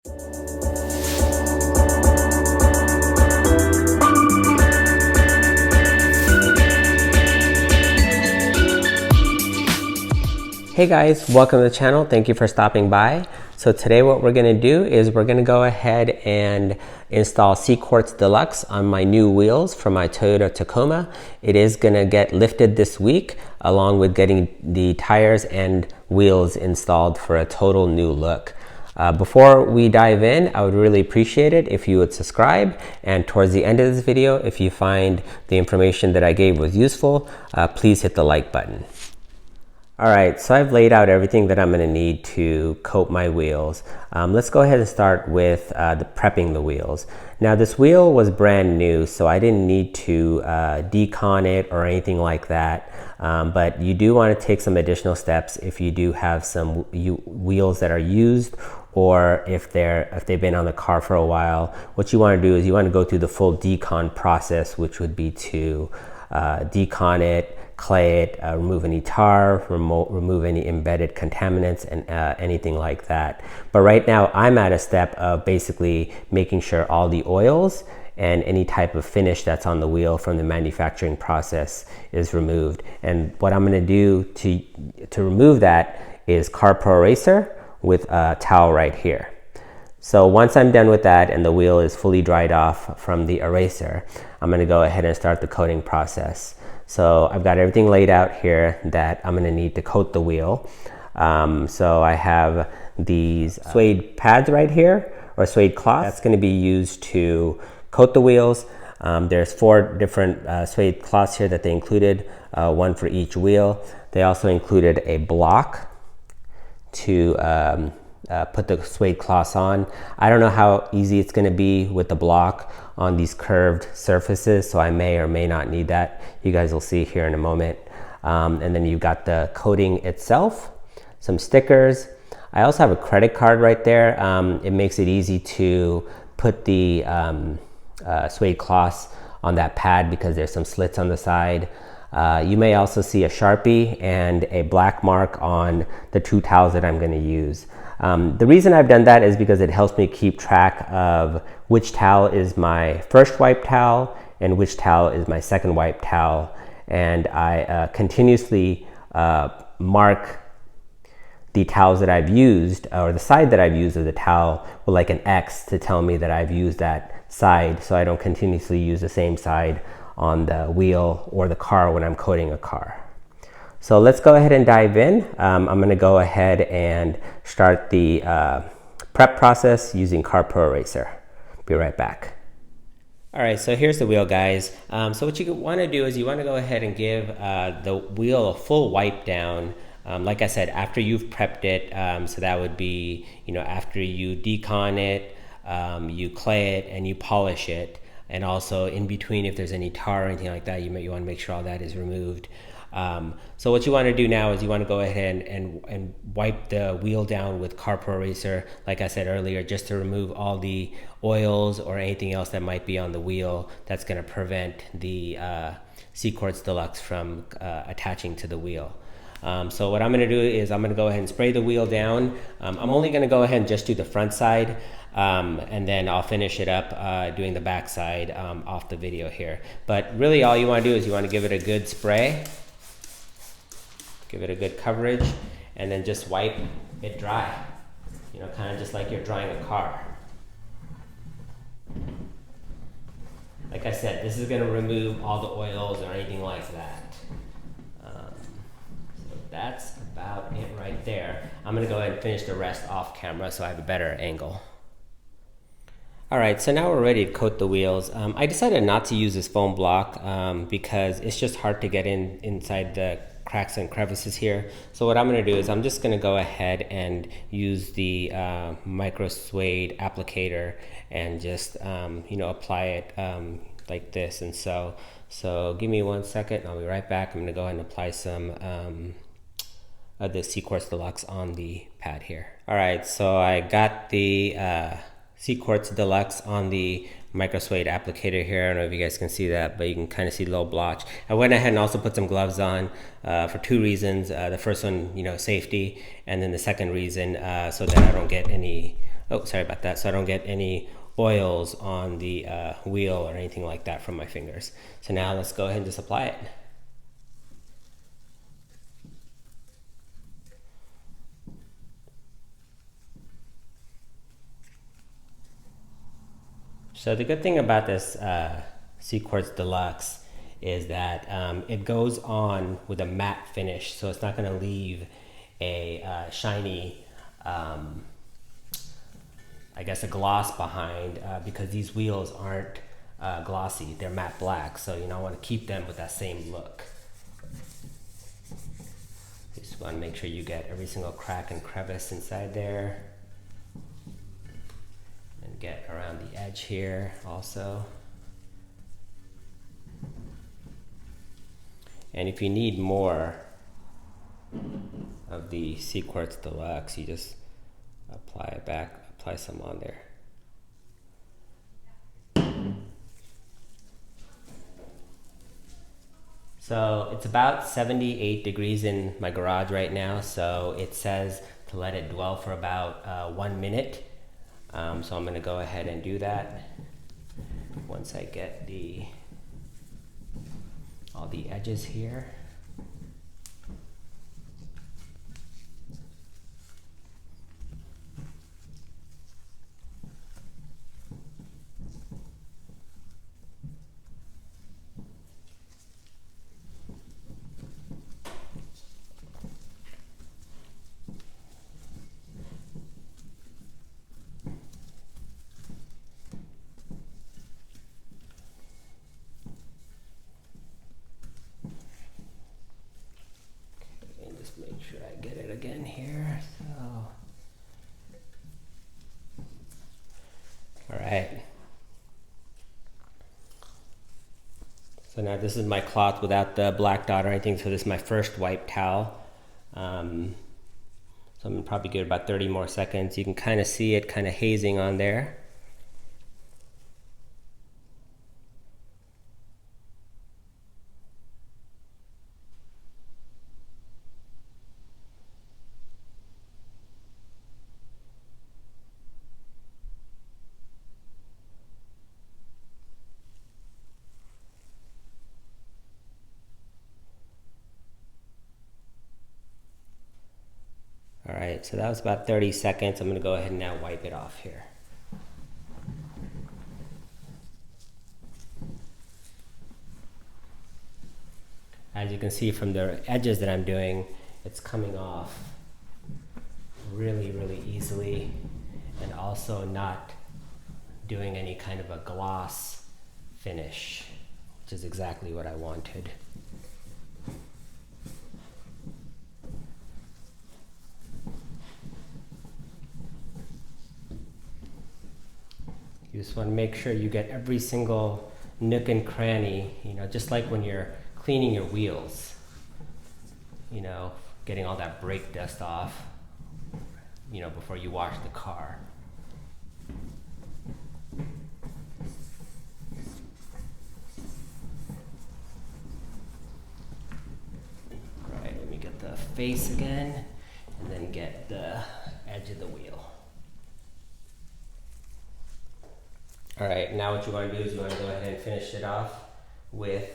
Hey guys, welcome to the channel. Thank you for stopping by. So today what we're going to do is we're going to go ahead and install CarPro DLUX on my new wheels for my Toyota Tacoma. It is going to get lifted this week along with getting the tires and wheels installed for a total new look. Before we dive in, I would really appreciate it if you would subscribe, and towards the end of this video, if you find the information that I gave was useful, please hit the like button. Alright, so I've laid out everything that I'm going to need to coat my wheels. Let's go ahead and start with prepping the wheels. Now this wheel was brand new, so I didn't need to decon it or anything like that. But you do want to take some additional steps if you do have some wheels that are used, or if they've been on the car for a while. What you want to do is you want to go through the full decon process, which would be to decon it, clay it, remove any tar, remove any embedded contaminants, and anything like that. But right now I'm at a step of basically making sure all the oils and any type of finish that's on the wheel from the manufacturing process is removed. And what I'm going to do to remove that is CarPro Eraser with a towel right here. So once I'm done with that and the wheel is fully dried off from the eraser, I'm going to go ahead and start the coating process. So I've got everything laid out here that I'm going to need to coat the wheel. So I have these suede pads right here, or suede cloth. That's going to be used to coat the wheels. There's 4 different suede cloths here that they included, one for each wheel. They also included a block to put the suede cloths on. I don't know how easy it's going to be with the block on these curved surfaces, so I may or may not need that. You guys will see here in a moment. And then you've got the coating itself, some stickers. I also have a credit card right there. It makes it easy to put the suede cloths on that pad because there's some slits on the side. You may also see a Sharpie and a black mark on the 2 towels that I'm going to use. The reason I've done that is because it helps me keep track of which towel is my first wipe towel and which towel is my second wipe towel. And I continuously mark the towels that I've used, or the side that I've used of the towel, with like an X to tell me that I've used that side, so I don't continuously use the same side on the wheel or the car when I'm coating a car. So let's go ahead and dive in. I'm going to go ahead and start the prep process using CarPro Eraser. Be right back. All right, so here's the wheel, guys. So what you want to do is you want to go ahead and give the wheel a full wipe down. Like I said, after you've prepped it, so that would be, after you decon it, you clay it, and you polish it. And also in between, if there's any tar or anything like that, you want to make sure all that is removed. So what you want to do now is you want to go ahead and wipe the wheel down with CarPro Eraser, like I said earlier, just to remove all the oils or anything else that might be on the wheel that's going to prevent the CarPro DLUX from attaching to the wheel. So what I'm going to do is I'm going to go ahead and spray the wheel down. I'm only going to go ahead and just do the front side, and then I'll finish it up doing the back side off the video here. But really all you want to do is you want to give it a good spray. Give it a good coverage, and then just wipe it dry. Kind of just like you're drying a car. Like I said, this is going to remove all the oils or anything like that. So that's about it right there. I'm going to go ahead and finish the rest off camera so I have a better angle. Alright, so now we're ready to coat the wheels. I decided not to use this foam block because it's just hard to get inside the cracks and crevices here. So what I'm going to do is I'm just going to go ahead and use the micro suede applicator and just apply it like this. And so give me 1 second, I'll be right back. I'm going to go ahead and apply some of the CarPro DLUX on the pad here. Alright, so I got the CarPro DLUX on the micro suede applicator here. I don't know if you guys can see that, but you can kind of see the little blotch. I went ahead and also put some gloves on for 2 reasons. The first one, safety, and then the second reason so that I don't get any Oh, sorry about that. So I don't get any oils on the wheel or anything like that from my fingers. So now let's go ahead and just apply it. So the good thing about this C-Quartz Deluxe is that it goes on with a matte finish, so it's not going to leave a shiny, I guess, a gloss behind, because these wheels aren't glossy, they're matte black, so you know, I want to keep them with that same look. Just want to make sure you get every single crack and crevice inside there. And get around the edge here also. And if you need more of the C-Quartz Deluxe, you just apply it back, apply some on there. So it's about 78 degrees in my garage right now, so it says to let it dwell for about 1 minute. So I'm going to go ahead and do that once I get all the edges here. Make sure I get it again here. So, all right. So now this is my cloth without the black dot or anything. So this is my first wipe towel. So I'm gonna probably give it about 30 more seconds. You can kind of see it kind of hazing on there. All right, so that was about 30 seconds. I'm going to go ahead and now wipe it off here. As you can see from the edges that I'm doing, it's coming off really, really easily, and also not doing any kind of a gloss finish, which is exactly what I wanted. You just want to make sure you get every single nook and cranny, you know, just like when you're cleaning your wheels, you know, getting all that brake dust off, you know, before you wash the car. All right, let me get the face again, and then get the edge of the wheel. All right, now what you want to do is you want to go ahead and finish it off with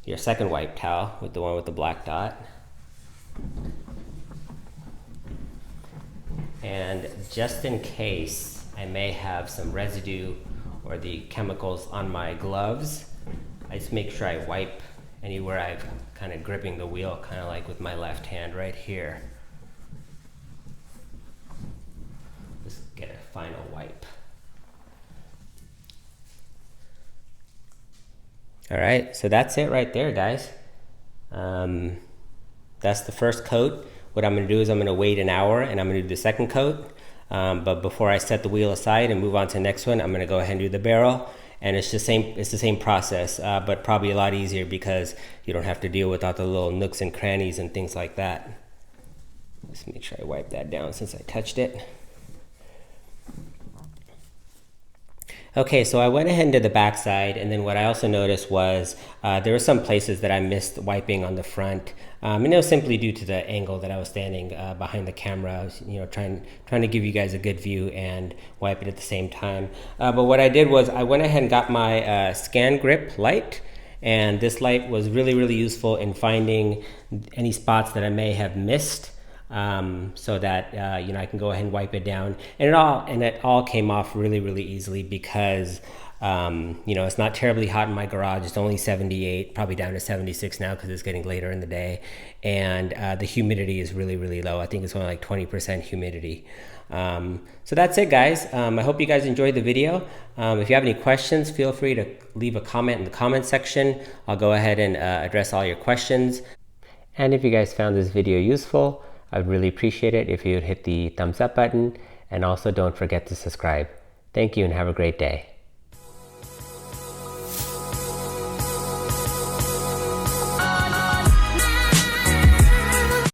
your second wipe towel, with the one with the black dot. And just in case I may have some residue or the chemicals on my gloves, I just make sure I wipe anywhere I'm kind of gripping the wheel, kind of like with my left hand right here. Just get a final wipe. All right, so that's it right there, guys. That's the first coat. What I'm gonna do is I'm gonna wait an hour and I'm gonna do the second coat. But before I set the wheel aside and move on to the next one, I'm gonna go ahead and do the barrel. And it's the same process, but probably a lot easier because you don't have to deal with all the little nooks and crannies and things like that. Let's make sure I wipe that down since I touched it. Okay, so I went ahead and did the back side, and then what I also noticed was there were some places that I missed wiping on the front, and it was simply due to the angle that I was standing behind the camera. I was, trying to give you guys a good view and wipe it at the same time. But what I did was I went ahead and got my Scan Grip light, and this light was really useful in finding any spots that I may have missed. So that I can go ahead and wipe it down, and it all came off really easily because it's not terribly hot in my garage. It's only 78, probably down to 76 now because it's getting later in the day, and the humidity is really low. I think it's only like 20% humidity. So that's it, guys. I hope you guys enjoyed the video. If you have any questions, feel free to leave a comment in the comment section. I'll go ahead and address all your questions. And if you guys found this video useful, I'd really appreciate it if you would hit the thumbs up button, and also don't forget to subscribe. Thank you and have a great day.